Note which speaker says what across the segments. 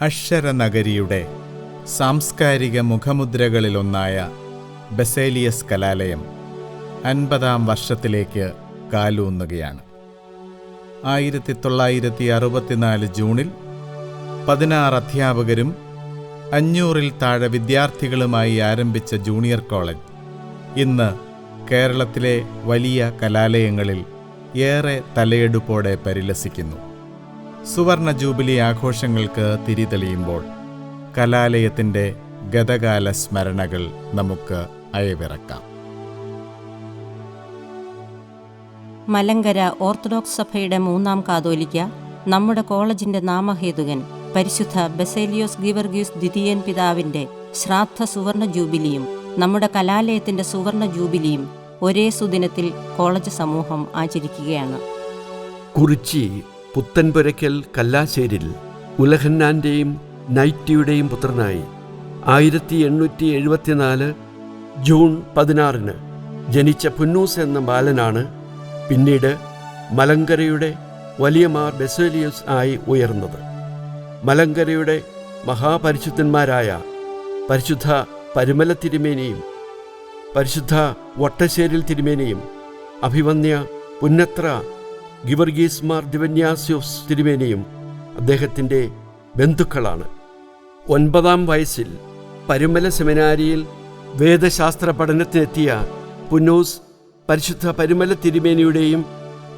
Speaker 1: അക്ഷരനഗരിയുടെ സാംസ്കാരിക മുഖമുദ്രകളിലൊന്നായ ബസേലിയസ് കലാലയം 50-ാം വർഷത്തിലേക്ക് കാലൂന്നുകയാണ്. 1964 ജൂണിൽ 16 അധ്യാപകരും 500-ൽ താഴെ വിദ്യാർത്ഥികളുമായി ആരംഭിച്ച ജൂനിയർ കോളേജ് ഇന്ന് കേരളത്തിലെ വലിയ കലാലയങ്ങളിൽ ഏറെ തലയെടുപ്പോടെ പരിലസിക്കുന്നു. സുവർണ ജൂബിലി ആഘോഷങ്ങൾക്ക് തിരിതെളിയുമ്പോൾ കലാലയത്തിൻ്റെ ഗതകാല സ്മരണകൾ നമുക്ക് അയവിറക്കാം.
Speaker 2: മലങ്കര ഓർത്തഡോക്സ് സഭയുടെ 3-ാം കാതോലിക്ക, നമ്മുടെ കോളേജിന്റെ നാമഹേതുകൻ പരിശുദ്ധ ബസേലിയോസ് ഗീവർഗീസ് ദ്വിതീയൻ പിതാവിന്റെ ശ്രാദ്ധ സുവർണ ജൂബിലിയും നമ്മുടെ കലാലയത്തിന്റെ സുവർണ ജൂബിലിയും ഒരേ സുദിനത്തിൽ കോളേജ് സമൂഹം ആചരിക്കുകയാണ്.
Speaker 3: കുറിച്ചി പുത്തൻപുരയ്ക്കൽ കല്ലാശ്ശേരിൽ ഉലഹന്നാൻ്റെയും നൈറ്റിയുടെയും പുത്രനായി 1874 ജൂൺ 16 ജനിച്ച പുന്നൂസ് എന്ന ബാലനാണ് പിന്നീട് മലങ്കരയുടെ വലിയ മാർ ബസേലിയോസ് ആയി ഉയർന്നത്. മലങ്കരയുടെ മഹാപരിശുദ്ധന്മാരായ പരിശുദ്ധ പരുമല തിരുമേനിയും പരിശുദ്ധ വട്ടശ്ശേരിൽ തിരുമേനിയും അഭിവന്യ പുന്നത്ര ഗിവർഗീസ് മാർ ദിവന്യാസ്യോസ് തിരുമേനിയും അദ്ദേഹത്തിൻ്റെ ബന്ധുക്കളാണ്. 9-ാം വയസ്സിൽ പരുമല സെമിനാരിയിൽ വേദശാസ്ത്ര പഠനത്തിനെത്തിയ പുന്നൂസ് പരിശുദ്ധ പരുമല തിരുമേനിയുടെയും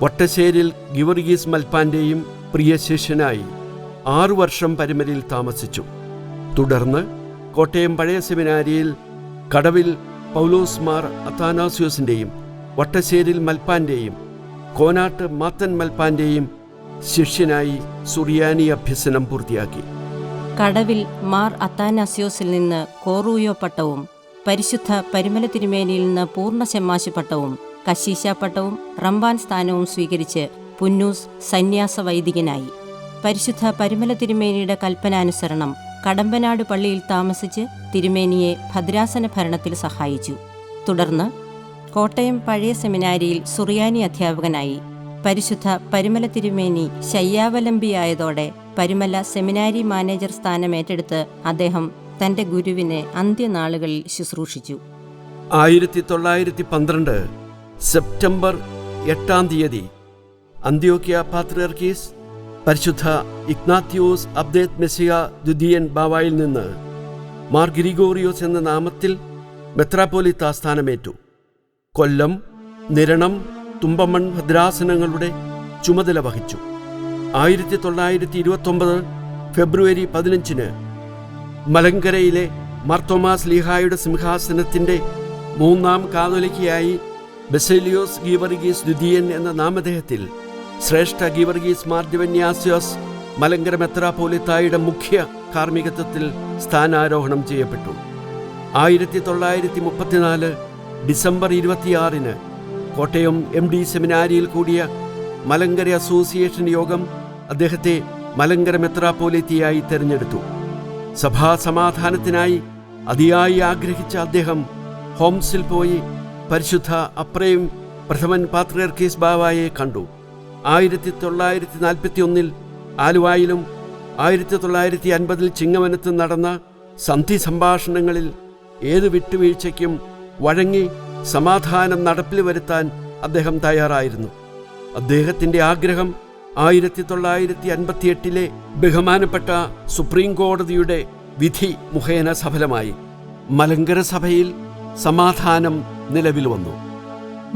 Speaker 3: വട്ടശ്ശേരിൽ ഗിവർഗീസ് മൽപ്പാൻ്റെയും പ്രിയ ശിഷ്യനായി 6 വർഷം പരുമലയിൽ താമസിച്ചു. തുടർന്ന് കോട്ടയം പഴയ സെമിനാരിയിൽ കടവിൽ പൗലോസ് മാർ അത്താനാസ്യോസിൻ്റെയും വട്ടശ്ശേരിൽ മൽപ്പാൻ്റെയും കോനാട്ട് മാത്തൻ മൽപ്പാൻ്റെയും ശിഷ്യനായി സുറിയാനി അഭ്യസനം പൂർത്തിയാക്കി.
Speaker 2: കടവിൽ മാർ അത്താനാസ്യോസിൽ നിന്ന് കോറൂയോ പട്ടവും പരിശുദ്ധ പരുമല തിരുമേനിയിൽ നിന്ന് പൂർണ്ണ ശെമ്മാശ് പട്ടവും കശീശ പട്ടവും റംബാൻ സ്ഥാനവും സ്വീകരിച്ച് പുന്നൂസ് സന്യാസ വൈദികനായി. പരിശുദ്ധ പരുമല തിരുമേനിയുടെ കൽപ്പനാനുസരണം കടമ്പനാട് പള്ളിയിൽ താമസിച്ച് തിരുമേനിയെ ഭദ്രാസന ഭരണത്തിൽ സഹായിച്ചു. തുടർന്ന് കോട്ടയം പഴയ സെമിനാരിയിൽ സുറിയാനി അധ്യാപകനായി. പരിശുദ്ധ പരുമല തിരുമേനി ശയ്യാവലംബിയായതോടെ പരുമല സെമിനാരി മാനേജർ സ്ഥാനമേറ്റെടുത്ത് അദ്ദേഹം തൻ്റെ ഗുരുവിനെ അന്ത്യനാളുകളിൽ ശുശ്രൂഷിച്ചു.
Speaker 3: 1912 സെപ്റ്റംബർ 8 അന്ത്യോക്യ പാത്രിയർക്കീസ് പരിശുദ്ധ ഇഗ്നാത്യോസ് അബ്ദേത്ത് മെസ്സിഹ ദ്വിതീയൻ ബാവായിൽ നിന്ന് മാർ ഗ്രിഗോറിയോസ് എന്ന നാമത്തിൽ മെത്രാപ്പോലിത്ത സ്ഥാനമേറ്റു. കൊല്ലം, നിരണം, തുമ്പമൺ ഭദ്രാസനങ്ങളുടെ ചുമതല വഹിച്ചു. 1929 ഫെബ്രുവരി 15 മലങ്കരയിലെ മാർത്തോമാസ് ലീഹായുടെ സിംഹാസനത്തിൻ്റെ 3-ാം കാതോലിക്കയായി ബസേലിയോസ് ഗീവർഗീസ് ദ്വിതീയൻ എന്ന നാമധേയത്തിൽ ശ്രേഷ്ഠ ഗീവർഗീസ് മാർ ദിവന്യാസ്യോസ് മലങ്കര മെത്രാപ്പോലിത്തായുടെ മുഖ്യ കാർമ്മികത്വത്തിൽ സ്ഥാനാരോഹണം ചെയ്യപ്പെട്ടു. 1934 ഡിസംബർ 26 കോട്ടയം MD സെമിനാരിയിൽ കൂടിയ മലങ്കര അസോസിയേഷൻ യോഗം അദ്ദേഹത്തെ മലങ്കര മെത്രാപ്പോലിത്തയായി തെരഞ്ഞെടുത്തു. സഭാ സമാധാനത്തിനായി അതിയായി ആഗ്രഹിച്ച അദ്ദേഹം ഹോംസിൽ പോയി പരിശുദ്ധ അപ്രേം പ്രഥമൻ പാത്രിയർക്കീസ് ബാവായെ കണ്ടു. 1941 ആലുവായിലും 1950 ചിങ്ങവനത്തും നടന്ന സന്ധി സംഭാഷണങ്ങളിൽ ഏത് വിട്ടുവീഴ്ചയ്ക്കും വഴങ്ങി സമാധാനം നടപ്പിൽ വരുത്താൻ അദ്ദേഹം തയ്യാറായിരുന്നു. അദ്ദേഹത്തിൻ്റെ ആഗ്രഹം 1958 ബഹുമാനപ്പെട്ട സുപ്രീം കോടതിയുടെ വിധി മുഖേന സഫലമായി. മലങ്കര സഭയിൽ സമാധാനം നിലവിൽ വന്നു.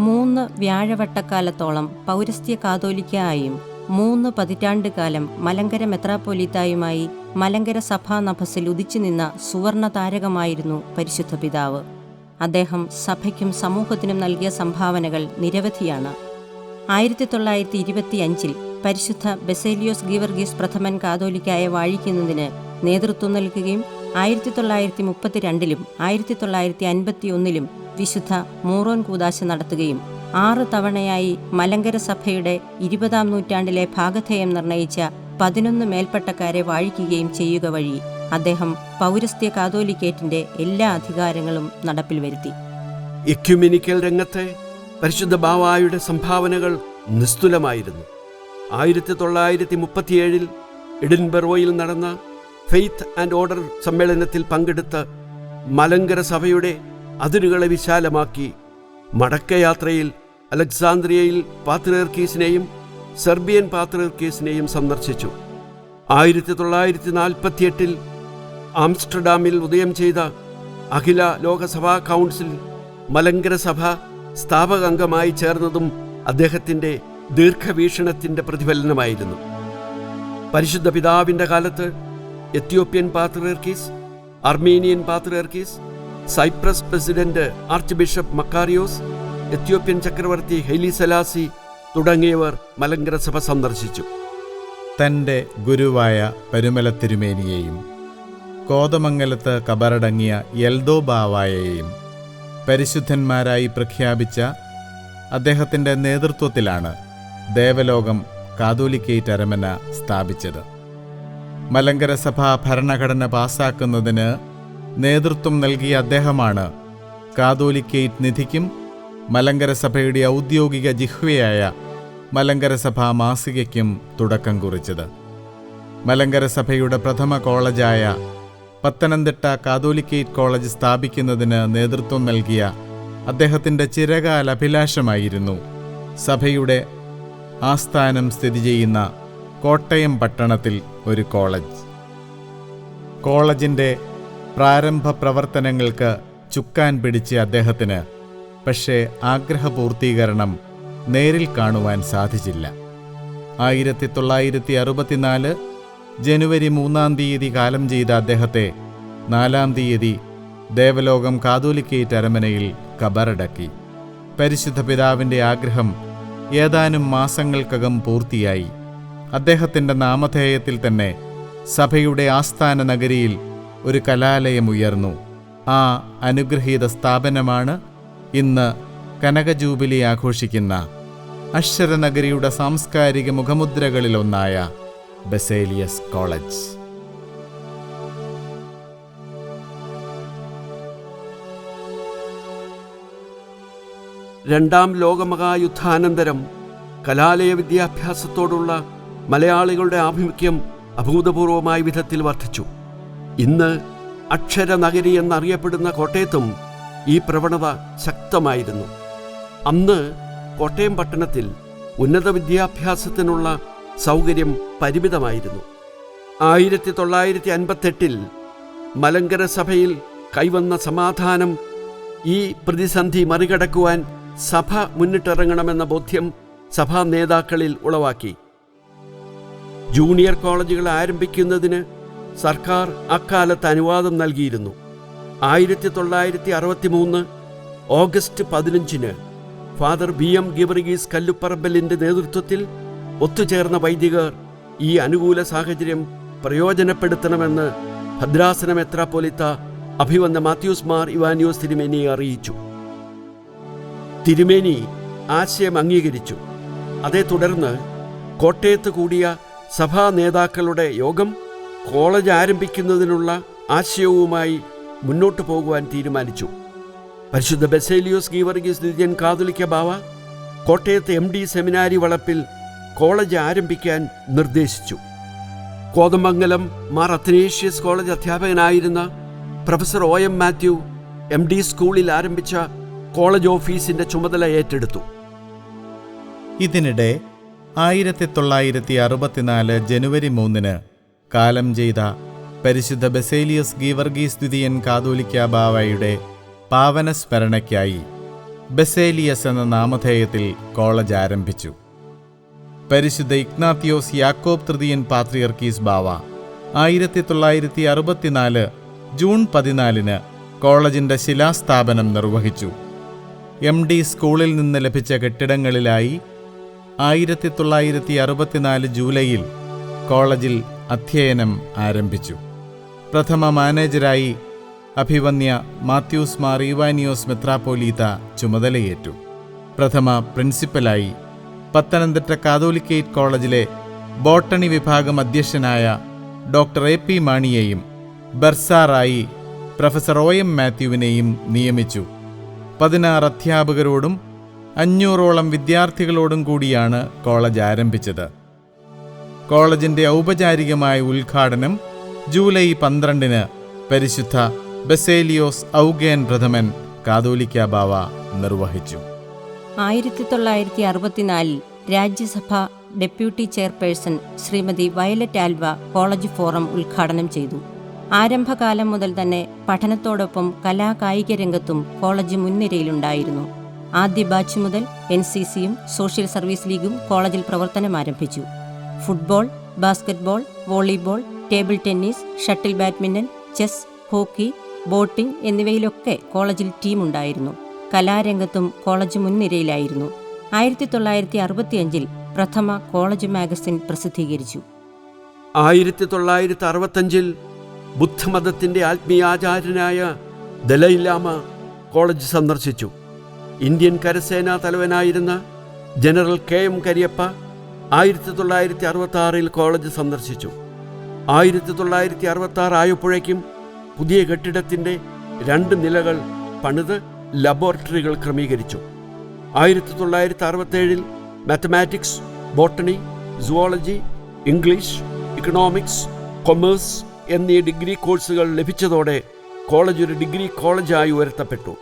Speaker 2: 3 വ്യാഴവട്ടക്കാലത്തോളം പൗരസ്ത്യ കാതോലിക്കയായും 3 പതിറ്റാണ്ട് കാലം മലങ്കര മെത്രാപ്പോലിത്തായുമായി മലങ്കര സഭാ നഭസിൽ ഉദിച്ചു നിന്ന സുവർണ താരകമായിരുന്നു പരിശുദ്ധ പിതാവ്. അദ്ദേഹം സഭയ്ക്കും സമൂഹത്തിനും നൽകിയ സംഭാവനകൾ നിരവധിയാണ്. 1925 പരിശുദ്ധ ബസേലിയോസ് ഗീവർഗീസ് പ്രഥമൻ കാതോലിക്കായെ വാഴിക്കുന്നതിന് നേതൃത്വം നൽകുകയും 1932 1951 വിശുദ്ധ മൂറോൻ കൂദാശ നടത്തുകയും 6 തവണയായി മലങ്കര സഭയുടെ 20-ാം നൂറ്റാണ്ടിലെ ഭാഗധേയം നിർണയിച്ച 11 മേൽപ്പട്ടക്കാരെ വാഴിക്കുകയും ചെയ്യുക വഴി അദ്ദേഹം പൗരസ്ത്യ കാതോലിക്കേറ്റിന്റെ എല്ലാ അധികാരങ്ങളും നടപ്പിൽ വരുത്തി.
Speaker 3: എക്യുമെനിക്കൽ രംഗത്തെ പരിശുദ്ധ ബാവായുടെ സംഭാവനകൾ നിസ്തുലമായിരുന്നു. 1937 എഡിൻബറോയിൽ നടന്ന ഫെയ്ത്ത് ആൻഡ് ഓർഡർ സമ്മേളനത്തിൽ പങ്കെടുത്ത് മലങ്കര സഭയുടെ അതിരുകളെ വിശാലമാക്കി മടക്കയാത്രയിൽ അലക്സാന്ദ്രിയയിൽ പാത്രിയർക്കീസിനെയും സെർബിയൻ പാത്രിയർക്കീസിനെയും സന്ദർശിച്ചു. 1948 ആംസ്റ്റർഡാമിൽ ഉദയം ചെയ്ത അഖില ലോകസഭാ കൗൺസിൽ മലങ്കര സഭ സ്ഥാപക അംഗമായി ചേർന്നതും അദ്ദേഹത്തിൻ്റെ ദീർഘവീക്ഷണത്തിൻ്റെ പ്രതിഫലനമായിരുന്നു. പരിശുദ്ധ പിതാവിൻ്റെ കാലത്ത് എത്യോപ്യൻ പാത്രിയർക്കീസ്, അർമേനിയൻ പാത്രിയർക്കീസ്, Cyprus president archbishop Makarios, Ethiopian ചക്രവർത്തി ഹെയ്ലി സെലാസി തുടങ്ങിയവർ മലങ്കര സഭ സന്ദർശിച്ചു.
Speaker 1: തൻ്റെ ഗുരുവായ പരുമല തിരുമേനിയെയും കോതമംഗലത്ത് കബറടങ്ങിയ എൽദോ ബാവായെയും പരിശുദ്ധന്മാരായി പ്രഖ്യാപിച്ച അദ്ദേഹത്തിൻ്റെ നേതൃത്വത്തിലാണ് ദേവലോകം കാതോലിക്കേറ്റ് അരമന സ്ഥാപിച്ചത്. മലങ്കര സഭാ ഭരണഘടന പാസാക്കുന്നതിന് നേതൃത്വം നൽകിയ അദ്ദേഹമാണ് കാതോലിക്കേറ്റ് നിധിക്കും മലങ്കര സഭയുടെ ഔദ്യോഗിക ജിഹ്വയായ മലങ്കര സഭാ മാസികയ്ക്കും തുടക്കം കുറിച്ചത്. മലങ്കര സഭയുടെ പ്രഥമ കോളേജായ പത്തനംതിട്ട കാതോലിക്കേറ്റ് കോളേജ് സ്ഥാപിക്കുന്നതിന് നേതൃത്വം നൽകിയ അദ്ദേഹത്തിൻ്റെ ചിരകാല അഭിലാഷമായിരുന്നു സഭയുടെ ആസ്ഥാനം സ്ഥിതി ചെയ്യുന്ന കോട്ടയം പട്ടണത്തിൽ ഒരു കോളേജ്. കോളേജിൻ്റെ പ്രാരംഭ പ്രവർത്തനങ്ങൾക്ക് ചുക്കാൻ പിടിച്ച അദ്ദേഹത്തിന് പക്ഷേ ആഗ്രഹപൂർത്തീകരണം നേരിൽ കാണുവാൻ സാധിച്ചില്ല. 1964 ജനുവരി 3 കാലം ചെയ്ത അദ്ദേഹത്തെ 4 ദേവലോകം കാതോലിക്കേറ്റ് അരമനയിൽ കബറടക്കി. പരിശുദ്ധ പിതാവിൻ്റെ ആഗ്രഹം ഏതാനും മാസങ്ങൾക്കകം പൂർത്തിയായി. അദ്ദേഹത്തിൻ്റെ നാമധേയത്തിൽ തന്നെ സഭയുടെ ആസ്ഥാന നഗരിയിൽ ഒരു കലാലയമുയർന്നു. ആ അനുഗ്രഹീത സ്ഥാപനമാണ് ഇന്ന് കനകജൂബിലി ആഘോഷിക്കുന്ന അക്ഷരനഗരിയുടെ സാംസ്കാരിക മുഖമുദ്രകളിലൊന്നായ ബസേലിയസ് കോളേജ്.
Speaker 3: രണ്ടാം ലോകമഹായുദ്ധാനന്തരം കലാലയ വിദ്യാഭ്യാസത്തോടുള്ള മലയാളികളുടെ ആഭിമുഖ്യം അഭൂതപൂർവമായ വിധത്തിൽ വർദ്ധിച്ചു. ഇന്ന് അക്ഷരനഗരി എന്നറിയപ്പെടുന്ന കോട്ടയത്തും ഈ പ്രവണത ശക്തമായിരുന്നു. അന്ന് കോട്ടയം പട്ടണത്തിൽ ഉന്നത വിദ്യാഭ്യാസത്തിനുള്ള സൗകര്യം പരിമിതമായിരുന്നു. 1958 മലങ്കര സഭയിൽ കൈവന്ന സമാധാനം ഈ പ്രതിസന്ധി മറികടക്കുവാൻ സഭ മുന്നിട്ടിറങ്ങണമെന്ന ബോധ്യം സഭാ നേതാക്കളിൽ ഉളവാക്കി. ജൂനിയർ കോളേജുകൾ ആരംഭിക്കുന്നതിന് സർക്കാർ അക്കാലത്ത് അനുവാദം നൽകിയിരുന്നു. 1963 ഓഗസ്റ്റ് 15 ഫാദർ VM ഗീവർഗീസ് കല്ലുപ്പറമ്പലിൻ്റെ നേതൃത്വത്തിൽ ഒത്തുചേർന്ന വൈദികർ ഈ അനുകൂല സാഹചര്യം പ്രയോജനപ്പെടുത്തണമെന്ന് ഭദ്രാസന മെത്രാപ്പോലിത്ത അഭിവന്ദ മാത്യൂസ് മാർ ഇവാനിയോസ് തിരുമേനിയെ അറിയിച്ചു. തിരുമേനി ആശയം അംഗീകരിച്ചു. അതേ തുടർന്ന് കോട്ടയത്ത് കൂടിയ സഭാ നേതാക്കളുടെ യോഗം കോളേജ് ആരംഭിക്കുന്നതിനുള്ള ആശയവുമായി മുന്നോട്ടു പോകുവാൻ തീരുമാനിച്ചു. പരിശുദ്ധ ബസേലിയോസ് ഗീവർഗീസ് ദ്വിതീയൻ കാതോലിക്ക ബാവ കോട്ടയത്ത് MD സെമിനാരി വളപ്പിൽ കോളേജ് ആരംഭിക്കാൻ നിർദ്ദേശിച്ചു. കോതമംഗലം മാർ അത്തനേഷ്യസ് കോളേജ് അധ്യാപകനായിരുന്ന പ്രൊഫസർ OM മാത്യു MD സ്കൂളിൽ ആരംഭിച്ച കോളേജ് ഓഫീസിൻ്റെ ചുമതല ഏറ്റെടുത്തു.
Speaker 1: ഇതിനിടെ 1964 ജനുവരി 3 കാലം ചെയ്ത പരിശുദ്ധ ബസേലിയസ് ഗീവർഗീസ് ദ്വിതീയൻ കാതോലിക്ക ബാവയുടെ പാവനസ്മരണയ്ക്കായി ബസേലിയസ് എന്ന നാമധേയത്തിൽ കോളേജ് ആരംഭിച്ചു. പരിശുദ്ധ ഇഗ്നാത്തിയോസ് യാക്കോബ് തൃതീയൻ പാത്രിയർക്കീസ് ബാവ 1964 ജൂൺ 14 കോളേജിൻ്റെ ശിലാസ്ഥാപനം നിർവഹിച്ചു. MD സ്കൂളിൽ നിന്ന് ലഭിച്ച കെട്ടിടങ്ങളിലായി 1964 ജൂലൈയിൽ കോളേജിൽ അധ്യയനം ആരംഭിച്ചു. പ്രഥമ മാനേജരായി അഭിവന്യ മാത്യൂസ് മാർ ഇവാനിയോസ് മെത്രാപ്പോലീത്ത ചുമതലയേറ്റു. പ്രഥമ പ്രിൻസിപ്പലായി പത്തനംതിട്ട കാതോലിക്കേറ്റ് കോളേജിലെ ബോട്ടണി വിഭാഗം അധ്യക്ഷനായ ഡോക്ടർ AP മാണിയെയും ബർസാറായി പ്രൊഫസർ OM മാത്യുവിനെയും നിയമിച്ചു. 16 അധ്യാപകരോടും 500ഓളം വിദ്യാർത്ഥികളോടും കൂടിയാണ് കോളേജ് ആരംഭിച്ചത്. കോളേജിൻ്റെ ഔപചാരികമായ ഉദ്ഘാടനം ജൂലൈ 12 പരിശുദ്ധ ബസേലിയോസ് ഔഗേൻ പ്രഥമൻ കാതോലിക്ക ബാവ നിർവഹിച്ചു.
Speaker 2: 1964 Rajya Sabha deputy chairperson Shrimati violet Alva college forum ഉദ്ഘാടനം ചെയ്തു. ആരംഭകാലം മുതൽ തന്നെ പഠനത്തോടൊപ്പം കലാകായിക രംഗത്തും കോളേജ് മുൻനിരയിലുണ്ടായിരുന്നു. ആദ്യ ബാച്ച് മുതൽ NCCയും സോഷ്യൽ സർവീസ് ലീഗും കോളേജിൽ പ്രവർത്തനം ആരംഭിച്ചു. Football, basketball, volleyball, table tennis, shuttle badminton, chess, hockey, boating എന്നിവയിലൊക്കെ കോളേജിൽ ടീമുണ്ടായിരുന്നു. കലാരംഗത്തും കോളേജ് മുൻനിരയിലായിരുന്നു. 1965 പ്രഥമ കോളേജ് മാഗസിൻ പ്രസിദ്ധീകരിച്ചു.
Speaker 3: 1965 ബുദ്ധമതത്തിൻ്റെ ആത്മീയാചാര്യനായ ദലൈലാമ കോളേജ് സന്ദർശിച്ചു. ഇന്ത്യൻ കരസേനാ തലവനായിരുന്ന ജനറൽ KM കരിയപ്പ 1966 കോളേജ് സന്ദർശിച്ചു. 1966 ആയപ്പോഴേക്കും പുതിയ കെട്ടിടത്തിൻ്റെ 2 നിലകൾ പണിത് ലബോറട്ടറികൾ ക്രമീകരിച്ചു. 1967 mathematics, botany, zoology, English, economics, commerce എന്നീ ഡിഗ്രി കോഴ്സുകൾ ലഭിച്ചതോടെ കോളേജ് ഒരു ഡിഗ്രി കോളേജായി ഉയർത്തപ്പെട്ടു.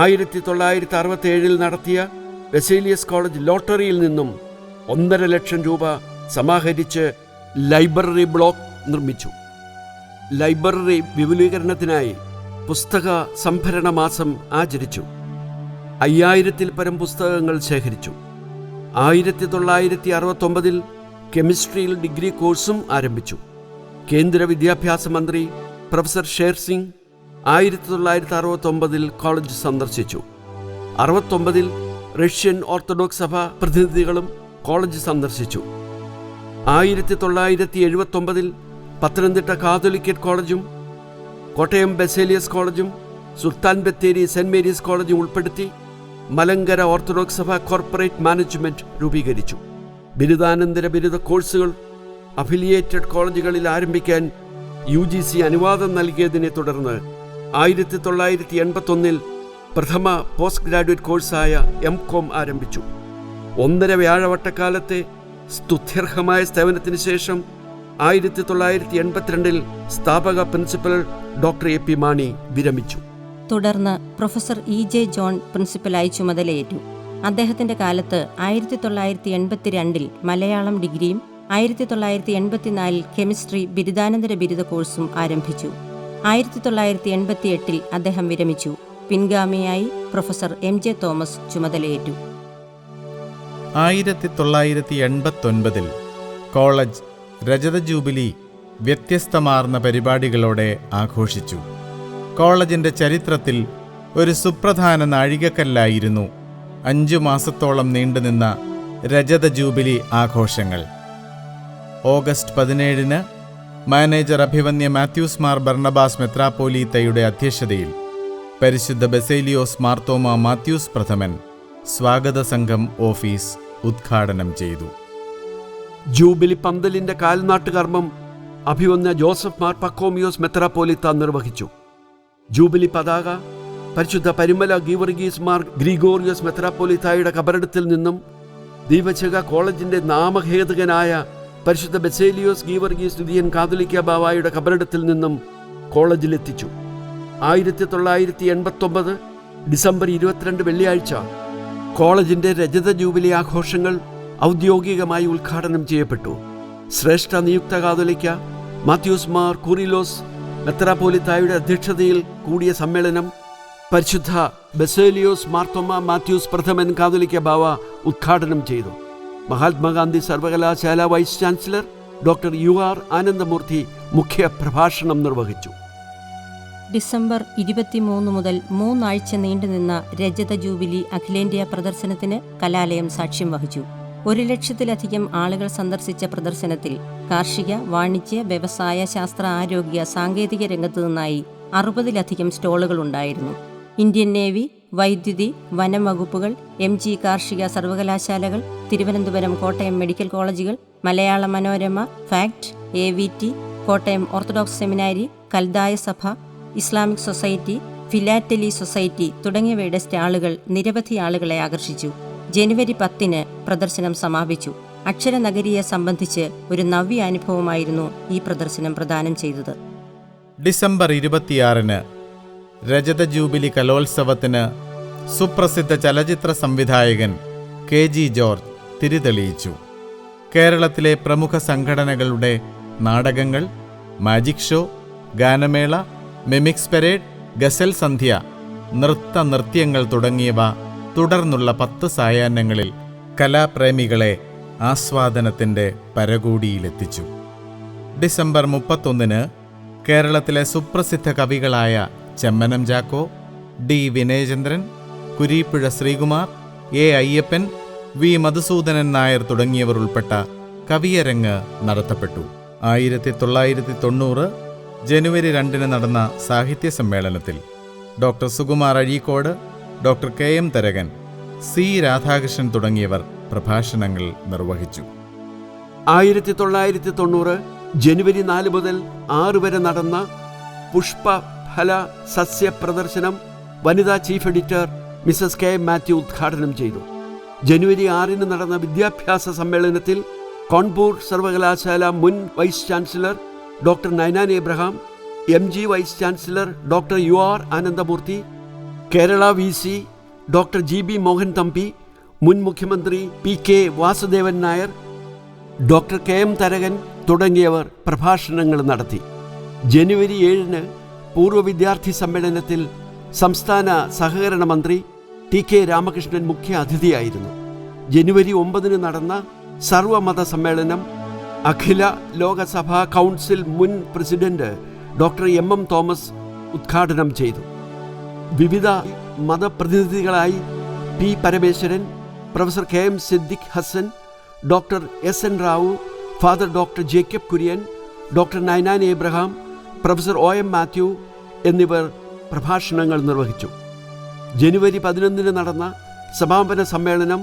Speaker 3: 1967 നടത്തിയ ബസേലിയസ് കോളേജ് ലോട്ടറിയിൽ നിന്നും 1.5 ലക്ഷം രൂപ സമാഹരിച്ച് ലൈബ്രറി ബ്ലോക്ക് നിർമ്മിച്ചു. ലൈബ്രറി വിപുലീകരണത്തിനായി പുസ്തക സംഭരണ മാസം ആചരിച്ചു. 5000-ൽ പരം പുസ്തകങ്ങൾ ശേഖരിച്ചു. 1969 കെമിസ്ട്രിയിൽ ഡിഗ്രി കോഴ്സും ആരംഭിച്ചു. കേന്ദ്ര വിദ്യാഭ്യാസ മന്ത്രി പ്രൊഫസർ ഷേർ സിംഗ് 1969 കോളേജ് സന്ദർശിച്ചു. 69 റഷ്യൻ ഓർത്തഡോക്സ് സഭ പ്രതിനിധികളും കോളേജ് സന്ദർശിച്ചു. 1979 പത്തനംതിട്ട കാതോലിക്കറ്റ് കോളേജും കോട്ടയം ബസേലിയസ് കോളേജും സുൽത്താൻ ബത്തേരി സെന്റ് മേരീസ് കോളേജും ഉൾപ്പെടുത്തി മലങ്കര ഓർത്തഡോക്സ് സഭ കോർപ്പറേറ്റ് മാനേജ്മെന്റ് രൂപീകരിച്ചു. ബിരുദാനന്തര ബിരുദ കോഴ്സുകൾ അഫിലിയേറ്റഡ് കോളേജുകളിൽ ആരംഭിക്കാൻ UGC അനുവാദം നൽകിയതിനെ തുടർന്ന് 1981 പ്രഥമ പോസ്റ്റ് ഗ്രാജുവേറ്റ് കോഴ്സായ MCOM ആരംഭിച്ചു. 1.5 വ്യാഴവട്ടക്കാലത്തെ സ്തുത്യർഹമായ സേവനത്തിന് ശേഷം 1982 സ്ഥാപക പ്രിൻസിപ്പൽ ഡോക്ടർ AP മാണി വിരമിച്ചു.
Speaker 2: തുടർന്ന് പ്രൊഫസർ EJ ജോൺ പ്രിൻസിപ്പലായി ചുമതലയേറ്റു. അദ്ദേഹത്തിന്റെ കാലത്ത് 1982 മലയാളം ഡിഗ്രിയും 1984 കെമിസ്ട്രി ബിരുദാനന്തര ബിരുദ കോഴ്സും ആരംഭിച്ചു. 1988 അദ്ദേഹം വിരമിച്ചു. പിൻഗാമിയായി പ്രൊഫസർ MJ തോമസ് ചുമതലയേറ്റു.
Speaker 1: 1989 കോളേജ് രജത ജൂബിലി വ്യത്യസ്തമാർന്ന പരിപാടികളോടെ ആഘോഷിച്ചു. കോളേജിന്റെ ചരിത്രത്തിൽ ഒരു സുപ്രധാന നാഴികക്കല്ലായിരുന്നു 5 മാസത്തോളം നീണ്ടുനിന്ന രജത ജൂബിലി ആഘോഷങ്ങൾ. ഓഗസ്റ്റ് 17 മാനേജർ അഭിവന്യ മാത്യൂസ് മാർ ബർണബാസ് മെത്രാപ്പോലീത്തയുടെ അധ്യക്ഷതയിൽ പരിശുദ്ധ ബസേലിയോസ് മാർത്തോമ മാത്യൂസ് പ്രഥമൻ സ്വാഗത സംഘം ഓഫീസ് ഉദ്ഘാടനം ചെയ്തു.
Speaker 3: ജൂബിലി പന്തലിന്റെ കാൽനാട്ട് കർമ്മം അഭിവന്യ ജോസഫ് മാർ പക്കോമിയോസ് മെത്രാപ്പോലീത്ത നിർവഹിച്ചു. ജൂബിലി പതാക പരിശുദ്ധ പരിമല ഗീവർഗീസ് മാർ ഗ്രിഗോറിയോസ് മെത്രാപ്പോലീത്തായുടെ കബറിടത്തിൽ നിന്നും ദീപശിഖ കോളേജിന്റെ നാമഹേതുകനായ പരിശുദ്ധ ബസേലിയോസ് ഗീവർഗീസ് ദ്വിതീയൻ കാതോലിക്ക ബാവായുടെ കബറിടത്തിൽ നിന്നും കോളേജിലെത്തിച്ചു. 1989 ഡിസംബർ 22 വെള്ളിയാഴ്ച കോളേജിന്റെ രജത ജൂബിലി ആഘോഷങ്ങൾ ഔദ്യോഗികമായി ഉദ്ഘാടനം ചെയ്യപ്പെട്ടു. ശ്രേഷ്ഠ നിയുക്ത കാതോലിക്ക മാത്യൂസ് മാർ കൂറിലോസ് മെത്രാപ്പോലീത്തായുടെ അധ്യക്ഷതയിൽ കൂടിയ സമ്മേളനം പരിശുദ്ധ ബസേലിയോസ് മാർത്തോമ മാത്യൂസ് പ്രഥമൻ കാതോലിക്ക ബാവ ഉദ്ഘാടനം ചെയ്തു. മഹാത്മാഗാന്ധി സർവകലാശാല vice chancellor doctor UR Anandamurthy മുഖ്യ പ്രഭാഷണം നിർവഹിച്ചു.
Speaker 2: ഡിസംബർ 23 മുതൽ 3 ആഴ്ച നീണ്ടുനിന്ന രജത ജൂബിലി അഖിലേന്ത്യാ പ്രദർശനത്തിന് കലാലയം സാക്ഷ്യം വഹിച്ചു. 1,00,000-ലധികം ആളുകൾ സന്ദർശിച്ച പ്രദർശനത്തിൽ കാർഷിക, വാണിജ്യ, വ്യവസായ, ശാസ്ത്ര, ആരോഗ്യ, സാങ്കേതിക രംഗത്തു നിന്നായി 60-ലധികം സ്റ്റോളുകൾ ഉണ്ടായിരുന്നു. ഇന്ത്യൻ നേവി, വൈദ്യുതി, വനം വകുപ്പുകൾ, MG കാർഷിക സർവകലാശാലകൾ, തിരുവനന്തപുരം, കോട്ടയം മെഡിക്കൽ കോളേജുകൾ, Malayala Manorama, FACT, AVT, Kottayam Orthodox seminary, കൽദായ സഭ, ഇസ്ലാമിക് സൊസൈറ്റി, ഫിലാറ്റലി സൊസൈറ്റി തുടങ്ങിയവയുടെ സ്റ്റാളുകൾ നിരവധി ആളുകളെ ആകർഷിച്ചു. ജനുവരി 10 പ്രദർശനം സമാപിച്ചു. അക്ഷരനഗരിയെ സംബന്ധിച്ച് ഒരു നവ്യ അനുഭവമായിരുന്നു ഈ പ്രദർശനം പ്രദാനം ചെയ്തത്.
Speaker 1: ഡിസംബർ 26 രജത ജൂബിലി കലോത്സവത്തിന് സുപ്രസിദ്ധ ചലച്ചിത്ര സംവിധായകൻ KG ജോർജ് തിരിതെളിയിച്ചു. കേരളത്തിലെ പ്രമുഖ സംഘടനകളുടെ നാടകങ്ങൾ, മാജിക് ഷോ, ഗാനമേള, മിമിക്സ് പരേഡ്, ഗസൽ സന്ധ്യ, നൃത്യങ്ങൾ തുടങ്ങിയവ തുടർന്നുള്ള 10 സായാഹ്നങ്ങളിൽ കലാപ്രേമികളെ ആസ്വാദനത്തിൻ്റെ പരകോടിയിലെത്തിച്ചു. ഡിസംബർ 31 കേരളത്തിലെ സുപ്രസിദ്ധ കവികളായ Chemmanam Chacko, D Vinayachandran, Kureepuzha Sreekumar, A Ayyappan, V Madhusoodanan Nair തുടങ്ങിയവർ ഉൾപ്പെട്ട കവിയരങ്ങ് നടത്തപ്പെട്ടു. 1990 ജനുവരി 2 നടന്ന സാഹിത്യ സമ്മേളനത്തിൽ doctor Sukumar Azhikode, doctor KM Tharakan, C Radhakrishnan തുടങ്ങിയവർ പ്രഭാഷണങ്ങൾ നിർവഹിച്ചു.
Speaker 3: 1990 ജനുവരി 4 മുതൽ 6 വരെ നടന്ന പുഷ്പഫല സസ്യ പ്രദർശനം വനിതാ chief editor Mrs K. Mathew ഉദ്ഘാടനം ചെയ്തു. ജനുവരി 6 നടന്ന വിദ്യാഭ്യാസ സമ്മേളനത്തിൽ കോൺപൂർ സർവകലാശാല മുൻ vice chancellor doctor Ninan Abraham, MG vice chancellor doctor UR Ananthamurthy, Kerala VC doctor GB Mohan Thampi, മുൻ മുഖ്യമന്ത്രി PK Vasudevan Nair, doctor KM Tharakan തുടങ്ങിയവർ പ്രഭാഷണങ്ങൾ നടത്തി. ജനുവരി 7 പൂർവ്വ വിദ്യാർത്ഥി സമ്മേളനത്തിൽ സംസ്ഥാന സഹകരണ മന്ത്രി TK രാമകൃഷ്ണൻ മുഖ്യ അതിഥിയായിരുന്നു. ജനുവരി 9 നടന്ന സർവമത സമ്മേളനം അഖില ലോകസഭാ കൗൺസിൽ മുൻ പ്രസിഡന്റ് ഡോക്ടർ MM തോമസ് ഉദ്ഘാടനം ചെയ്തു. വിവിധ മതപ്രതിനിധികളായി P Parameswaran, professor KM Siddique Hasan, doctor SN Rao, father doctor Jacob Kurian, doctor Ninan Abraham, professor OM Mathew എന്നിവർ പ്രഭാഷണങ്ങൾ നിർവഹിച്ചു. ജനുവരി 11 നടന്ന സമാപന സമ്മേളനം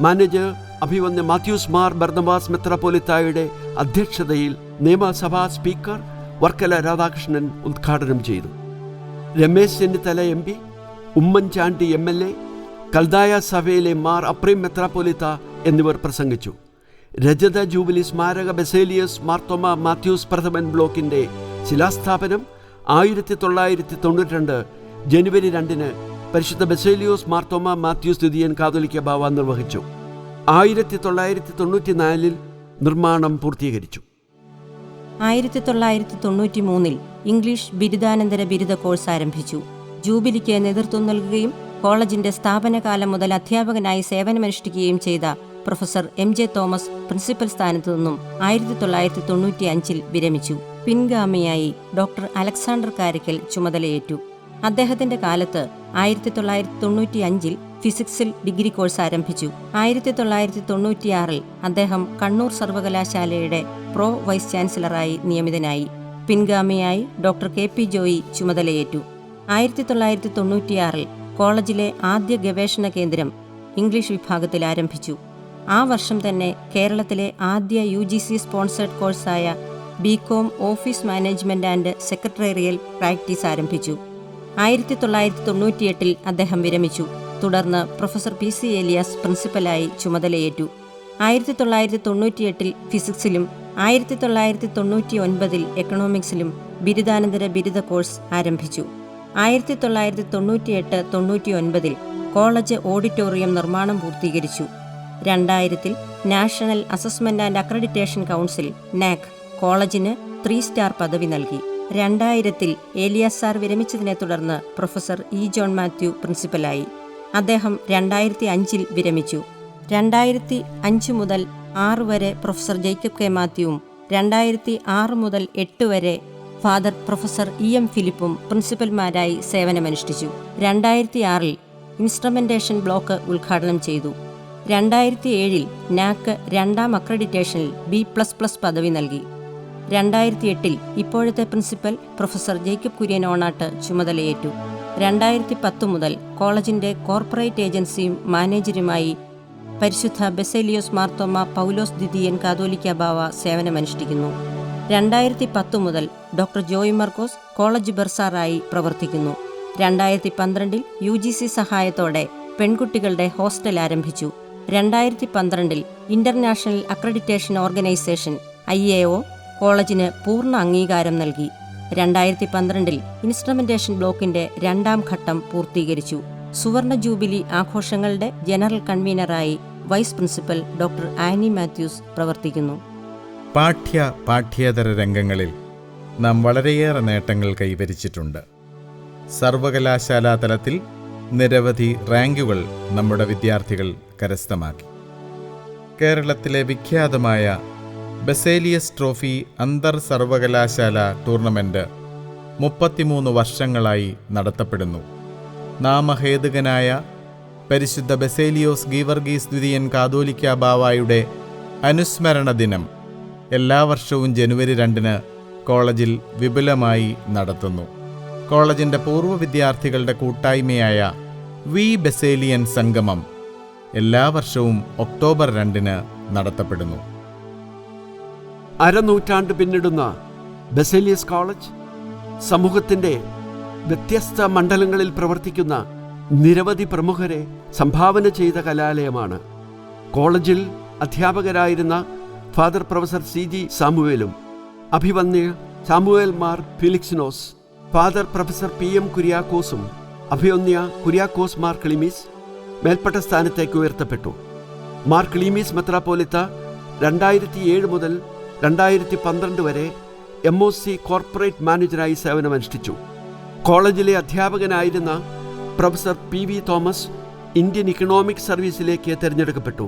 Speaker 3: മാനേജർ അഭിവന്യ മാത്യൂസ് മാർ ബർന്നബാസ് മെത്രാപ്പോലിത്തായുടെ അധ്യക്ഷതയിൽ നിയമസഭാ സ്പീക്കർ വർക്കല രാധാകൃഷ്ണൻ ഉദ്ഘാടനം ചെയ്തു. രമേശ് ചെന്നിത്തല MP, ഉമ്മൻചാണ്ടി MLA, കൽദായ സഭയിലെ മാർ അപ്രീം മെത്രാപ്പോലിത്ത എന്നിവർ പ്രസംഗിച്ചു. രജത ജൂബിലി സ്മാരക ബസേലിയസ് മാർത്തോമ മാത്യൂസ് പ്രഥമൻ ബ്ലോക്കിൻ്റെ ശിലാസ്ഥാപനം 1992 ജനുവരി 2 പരിശുദ്ധ ബസേലിയോസ് മാർത്തോമ മാത്യൂസ് ദ്വിതീയൻ കാതോലിക്ക ബാവ നിർവഹിച്ചു. 1994 നിർമ്മാണം പൂർത്തീകരിച്ചു.
Speaker 2: 1993 ഇംഗ്ലീഷ് ബിരുദാനന്തര ബിരുദ കോഴ്സ് ആരംഭിച്ചു. ജൂബിലിക്ക് നേതൃത്വം നൽകുകയും കോളേജിന്റെ സ്ഥാപനകാലം മുതൽ അധ്യാപകനായി സേവനമനുഷ്ഠിക്കുകയും ചെയ്ത പ്രൊഫസർ MJ തോമസ് പ്രിൻസിപ്പൽ സ്ഥാനത്തു നിന്നും 1995 വിരമിച്ചു. പിൻഗാമിയായി ഡോക്ടർ അലക്സാണ്ടർ കാരയ്ക്കൽ ചുമതലയേറ്റു. അദ്ദേഹത്തിന്റെ കാലത്ത് 1995 ഫിസിക്സിൽ ഡിഗ്രി കോഴ്സ് ആരംഭിച്ചു. 1996 അദ്ദേഹം കണ്ണൂർ സർവകലാശാലയുടെ പ്രോ വൈസ് ചാൻസലറായി നിയമിതനായി. പിൻഗാമിയായി ഡോക്ടർ KP ജോയി ചുമതലയേറ്റു. 1996 കോളേജിലെ ആദ്യ ഗവേഷണ കേന്ദ്രം ഇംഗ്ലീഷ് വിഭാഗത്തിൽ ആരംഭിച്ചു. ആ വർഷം തന്നെ കേരളത്തിലെ ആദ്യ UGC സ്പോൺസേഡ് കോഴ്സായ BCom office management and secretarial practice ആരംഭിച്ചു. 1998 അദ്ദേഹം വിരമിച്ചു. തുടർന്ന് പ്രൊഫസർ PC ഏലിയാസ് പ്രിൻസിപ്പലായി ചുമതലയേറ്റു. 1998 ഫിസിക്സിലും 1999 എക്കണോമിക്സിലും ബിരുദാനന്തര ബിരുദ കോഴ്സ് ആരംഭിച്ചു. 1998-99 കോളേജ് ഓഡിറ്റോറിയം നിർമ്മാണം പൂർത്തീകരിച്ചു. 2000 national assessment and accreditation council NAAC കോളേജിന് 3 സ്റ്റാർ പദവി നൽകി. 2000 ഏലിയാസ് സാർ വിരമിച്ചതിനെ തുടർന്ന് പ്രൊഫസർ E. ജോൺ മാത്യു പ്രിൻസിപ്പലായി. അദ്ദേഹം 2005 വിരമിച്ചു. 2005 മുതൽ 6 വരെ പ്രൊഫസർ ജേക്കബ് K. മാത്യുവും 2006 മുതൽ 8 വരെ ഫാദർ പ്രൊഫസർ EM ഫിലിപ്പും പ്രിൻസിപ്പൽമാരായി സേവനമനുഷ്ഠിച്ചു. 2006 ഇൻസ്ട്രുമെന്റേഷൻ ബ്ലോക്ക് ഉദ്ഘാടനം ചെയ്തു. 2007 NAAC 2ാം അക്രഡിറ്റേഷനിൽ B++ പദവി നൽകി. 2008 ഇപ്പോഴത്തെ പ്രിൻസിപ്പൽ പ്രൊഫസർ ജേക്കബ് കുര്യൻ ഓണാട്ട് ചുമതലയേറ്റു. 2010 മുതൽ കോളേജിന്റെ കോർപ്പറേറ്റ് ഏജൻസിയും മാനേജരുമായി പരിശുദ്ധ ബസേലിയോസ് മാർത്തോമ പൗലോസ് ദ്വിതീയൻ കാതോലിക്ക ബാവ സേവനമനുഷ്ഠിക്കുന്നു. 2010 മുതൽ ഡോക്ടർ ജോയ് മർക്കോസ് കോളേജ് ബർസാറായി പ്രവർത്തിക്കുന്നു. 2012 UGC സഹായത്തോടെ പെൺകുട്ടികളുടെ ഹോസ്റ്റൽ ആരംഭിച്ചു. 2012 ഇന്റർനാഷണൽ അക്രഡിറ്റേഷൻ ഓർഗനൈസേഷൻ IAO കോളേജിന് പൂർണ്ണ അംഗീകാരം നൽകി. 2012 ഇൻസ്ട്രുമെന്റേഷൻ ബ്ലോക്കിന്റെ 2ാം ഘട്ടം പൂർത്തീകരിച്ചു. സുവർണ ജൂബിലി ആഘോഷങ്ങളുടെ ജനറൽ കൺവീനറായി vice principal doctor Annie Mathews പ്രവർത്തിക്കുന്നു.
Speaker 1: പാഠ്യേതര രംഗങ്ങളിൽ നാം വളരെയേറെ നേട്ടങ്ങൾ കൈവരിച്ചിട്ടുണ്ട്. സർവകലാശാലാ തലത്തിൽ നിരവധി റാങ്കുകൾ നമ്മുടെ വിദ്യാർത്ഥികൾ കരസ്ഥമാക്കി. കേരളത്തിലെ വിഖ്യാതമായ ബസേലിയസ് ട്രോഫി അന്തർ സർവകലാശാല ടൂർണമെന്റ് 33 വർഷങ്ങളായി നടത്തപ്പെടുന്നു. നാമഹേതുകനായ പരിശുദ്ധ ബസേലിയോസ് ഗീവർഗീസ് ദ്വിതീയൻ കാതോലിക്ക ബാവായുടെ അനുസ്മരണ ദിനം എല്ലാ വർഷവും ജനുവരി 2 കോളേജിൽ വിപുലമായി നടത്തുന്നു. കോളേജിൻ്റെ പൂർവ്വ വിദ്യാർത്ഥികളുടെ കൂട്ടായ്മയായ വി ബസേലിയൻ സംഗമം എല്ലാ വർഷവും ഒക്ടോബർ 2 നടത്തപ്പെടുന്നു.
Speaker 3: അരനൂറ്റാണ്ട് പിന്നിടുന്ന ബസേലിയസ് കോളേജ് സമൂഹത്തിൻ്റെ വ്യത്യസ്ത മണ്ഡലങ്ങളിൽ പ്രവർത്തിക്കുന്ന നിരവധി പ്രമുഖരെ സംഭാവന ചെയ്ത കലാലയമാണ്. കോളേജിൽ അധ്യാപകരായിരുന്ന ഫാദർ പ്രൊഫസർ CG സാമുവേലും അഭിവന്യ Samuel Mar Philoxenos, father professor PM കുര്യാക്കോസും അഭിവന്യ കുര്യാക്കോസ് മാർ ക്ലീമീസ് മേൽപ്പെട്ട സ്ഥാനത്തേക്ക് ഉയർത്തപ്പെട്ടു. മാർ ക്ലീമീസ് മെത്രാപ്പോലിത്ത 2007 മുതൽ 2012 വരെ MOC കോർപ്പറേറ്റ് മാനേജറായി സേവനമനുഷ്ഠിച്ചു. കോളേജിലെ അധ്യാപകനായിരുന്ന professor PV Thomas Indian economic സർവീസിലേക്ക് തിരഞ്ഞെടുക്കപ്പെട്ടു.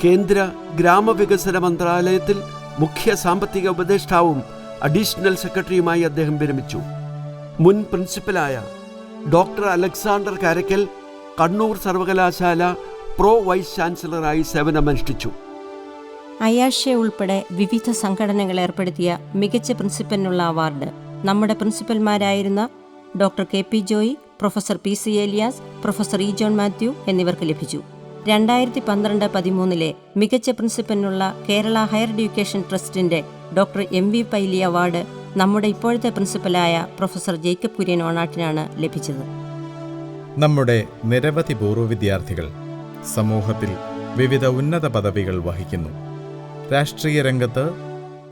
Speaker 3: കേന്ദ്ര ഗ്രാമവികസന മന്ത്രാലയത്തിൽ മുഖ്യ സാമ്പത്തിക ഉപദേഷ്ടാവും അഡീഷണൽ സെക്രട്ടറിയുമായി അദ്ദേഹം വിരമിച്ചു. മുൻ പ്രിൻസിപ്പലായ ഡോക്ടർ അലക്സാണ്ടർ കാരക്കൽ കണ്ണൂർ സർവകലാശാല വൈസ് ചാൻസലറായി സേവനമനുഷ്ഠിച്ചു.
Speaker 2: അയാഷെ ഉൾപ്പെടെ വിവിധ സംഘടനകൾ ഏർപ്പെടുത്തിയ മികച്ച പ്രിൻസിപ്പലിനുള്ള അവാർഡ് നമ്മുടെ പ്രിൻസിപ്പൽമാരായിരുന്ന doctor KP Joy, professor PC Elias, professor E John Mathew എന്നിവർക്ക് ലഭിച്ചു. 2012-13 മികച്ച പ്രിൻസിപ്പലിനുള്ള കേരള ഹയർ എഡ്യൂക്കേഷൻ ട്രസ്റ്റിന്റെ ഡോക്ടർ MV പൈലി അവാർഡ് നമ്മുടെ ഇപ്പോഴത്തെ പ്രിൻസിപ്പലായ പ്രൊഫസർ ജേക്കബ് കുര്യൻ ഓണാട്ടിനാണ് ലഭിച്ചത്.
Speaker 1: നമ്മുടെ നിരവധി പൂർവ്വ വിദ്യാർത്ഥികൾ സമൂഹത്തിൽ വിവിധ ഉന്നത പദവികൾ വഹിക്കുന്നു. രാഷ്ട്രീയ രംഗത്ത്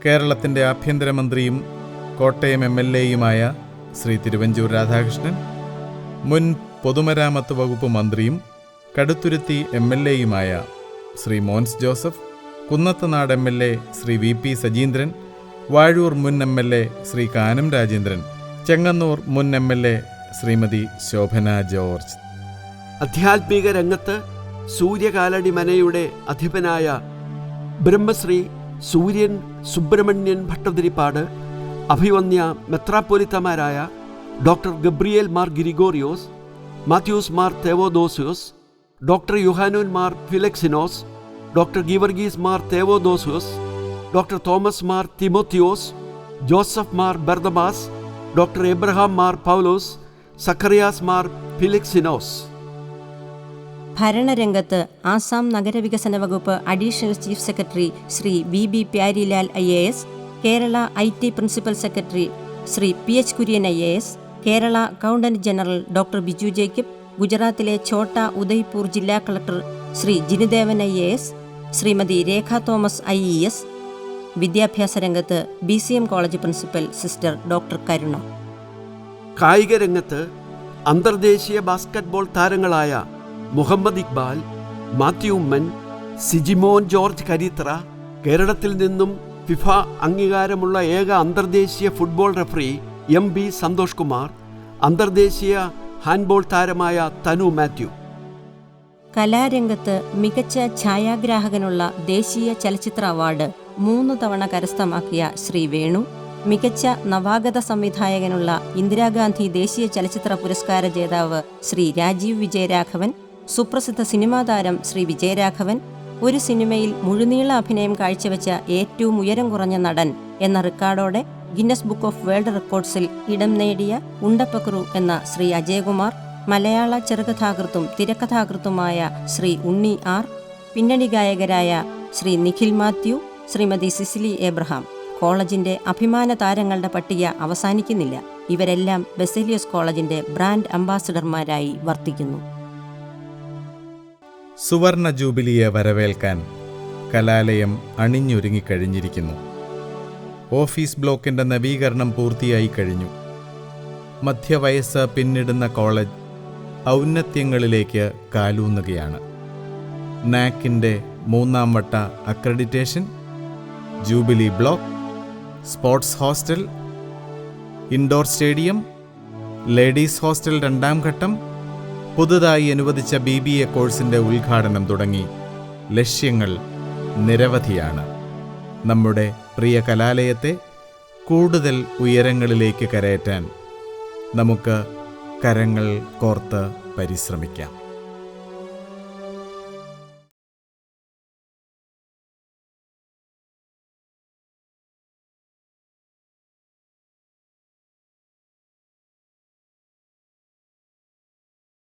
Speaker 1: കേരളത്തിൻ്റെ ആഭ്യന്തരമന്ത്രിയും കോട്ടയം MLAയുമായ ശ്രീ തിരുവഞ്ചൂർ രാധാകൃഷ്ണൻ, മുൻ പൊതുമരാമത്ത് വകുപ്പ് മന്ത്രിയും കടുത്തുരുത്തി MLAയുമായ ശ്രീ മോൻസ് ജോസഫ്, കുന്നത്തനാട് MLA ശ്രീ VP സജീന്ദ്രൻ, വാഴൂർ മുൻ MLA ശ്രീ കാനം രാജേന്ദ്രൻ, ചെങ്ങന്നൂർ മുൻ MLA ശ്രീമതി ശോഭന ജോർജ്.
Speaker 3: ആധ്യാത്മിക രംഗത്ത് സൂര്യകാലടി മനയുടെ അധിപനായ ബ്രഹ്മശ്രീ സൂര്യൻ സുബ്രഹ്മണ്യൻ ഭട്ടതിരിപ്പാട്, അഭിവന്യ മെത്രാപ്പൊലിത്തമാരായ doctor Gabriel Mar Gregorios, Mathews Mar Theodosius, doctor Yuhanon Mar Philoxenos, doctor Geevarghese Mar Theodosius, doctor Thomas Mar Timotheos, Joseph Mar Barnabas, doctor Abraham Mar Paulose, Zacharias Mar Philoxenos.
Speaker 2: ഭരണരംഗത്ത് ആസാം നഗരവികസന വകുപ്പ് additional chief secretary Shri VB Pyarilal IAS, Kerala IT principal secretary Shri PH Kurian IAS, Kerala accountant general doctor Biju Jacob, ഗുജറാത്തിലെ ഛോട്ട ഉദയ്പൂർ ജില്ലാ collector Shri Jinudevan IAS, Shrimati Rekha Thomas IES. വിദ്യാഭ്യാസ രംഗത്ത് BCM college principal sister doctor Karuna.
Speaker 3: കായിക രംഗത്ത് അന്തർദേശീയ ബാസ്കറ്റ്ബോൾ താരങ്ങളായ മുഹമ്മദ് ഇക്ബാൽ, മാത്യു ഉമ്മൻ, സിജിമോൻ ജോർജ് കരിത്ര, കേരളത്തിൽ നിന്നും ഫിഫ അംഗീകാരമുള്ള ഏക അന്തർദേശീയ football referee MB Santhosh Kumar, അന്തർദേശീയ ഹാൻഡ്ബോൾ താരമായ തനു മാത്യു.
Speaker 2: കലാരംഗത്ത് മികച്ച ഛായാഗ്രാഹകനുള്ള ദേശീയ ചലച്ചിത്ര അവാർഡ് 3 തവണ കരസ്ഥമാക്കിയ ശ്രീ വേണു, മികച്ച നവാഗത സംവിധായകനുള്ള ഇന്ദിരാഗാന്ധി ദേശീയ ചലച്ചിത്ര പുരസ്കാര ജേതാവ് ശ്രീ രാജീവ് വിജയരാഘവൻ, സുപ്രസിദ്ധ സിനിമാ താരം ശ്രീ വിജയരാഘവൻ, ഒരു സിനിമയിൽ മുഴുനീള അഭിനയം കാഴ്ചവെച്ച ഏറ്റവും ഉയരം കുറഞ്ഞ നടൻ എന്ന റെക്കോർഡോടെ ഗിന്നസ് ബുക്ക് ഓഫ് വേൾഡ് റെക്കോർഡ്സിൽ ഇടം നേടിയ ഉണ്ടപ്പക്രു എന്ന ശ്രീ അജയകുമാർ, മലയാള ചെറുകഥാകൃത്തും തിരക്കഥാകൃത്തുമായ ശ്രീ ഉണ്ണി R, പിന്നണി ഗായകരായ ശ്രീ നിഖിൽ മാത്യു, ശ്രീമതി സിസിലി എബ്രഹാം. കോളേജിന്റെ അഭിമാന താരങ്ങളുടെ പട്ടിക അവസാനിക്കുന്നില്ല. ഇവരെല്ലാം ബസേലിയസ് കോളേജിന്റെ ബ്രാൻഡ് അംബാസഡർമാരായി വർത്തിക്കുന്നു.
Speaker 1: സുവർണ ജൂബിലിയെ വരവേൽക്കാൻ കലാലയം അണിഞ്ഞൊരുങ്ങിക്കഴിഞ്ഞിരിക്കുന്നു. ഓഫീസ് ബ്ലോക്കിൻ്റെ നവീകരണം പൂർത്തിയായി കഴിഞ്ഞു. മധ്യവയസ്സ് പിന്നിടുന്ന കോളേജ് ഔന്നത്യങ്ങളിലേക്ക് കാലൂന്നുകയാണ്. നാക്കിൻ്റെ 3ാം വട്ട accreditation, jubilee block, sports hostel, indoor stadium, ladies hostel 2ാം ഘട്ടം, പുതുതായി അനുവദിച്ച BBA കോഴ്സിൻ്റെ ഉദ്ഘാടനം തുടങ്ങി ലക്ഷ്യങ്ങൾ നിരവധിയാണ്. നമ്മുടെ പ്രിയ കലാലയത്തെ കൂടുതൽ ഉയരങ്ങളിലേക്ക് കരയറ്റാൻ നമുക്ക് കരങ്ങൾ കോർത്ത് പരിശ്രമിക്കാം.